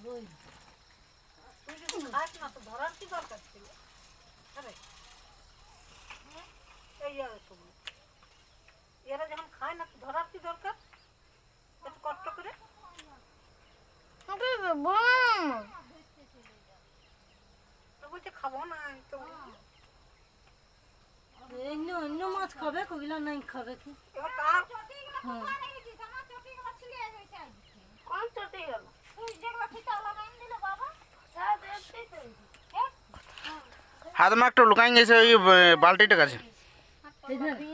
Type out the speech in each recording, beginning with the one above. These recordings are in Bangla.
তুই যদি খাস না তো ধরার কি দরকার ছিল? আরে এই তুমি এরা যখন খায় না তো ধরার কি দরকার এত কষ্ট করে? বলছে খাবো না তো অন্য মাছ খাবে কবিলা নাই খাবে কি এবার তার কোন চটে গেল? हाथ में एक लुकाएंगे से बाल्टी टका से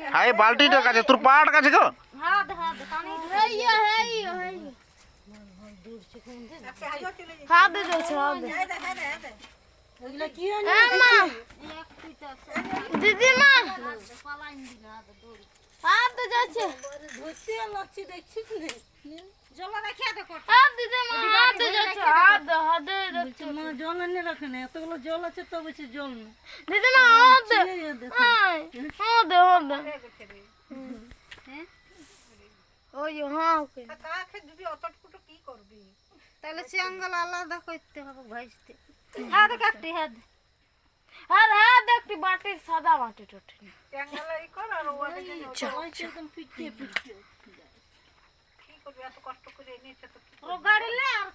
हाय बाल्टी टका से तुर पाट का को हाथ हाथ पानी है ये हाथ दे दे हाथ दे ওইগুলা কি दीदी मां हाथ दे যাচ্ছে ধরতে লাগছে দেখছিস না জল রাখিয়া দেখো হাত দিদি মা হাত দে যাচ্ছে হাত দে বলছে মা জল এনে রাখে না এতগুলো জল আছে তো বলছে জল না দিদি মা হাত দে হাত দে ওই হ্যাঁ ওকে কাকে দিবি অতটুকু কি করবি? তাহলে চেঙ্গল আলাদা করতে হবে ভাইস্তে হাত কাটতে হাত আর হাত একটি বাটি সাদা বাটি টটে ট্যাঙ্গালাই কর আর ওদিকে একদম পিটিয়ে কি করবি এত কষ্ট করে এনেছে তো ও গাড়ি লে আর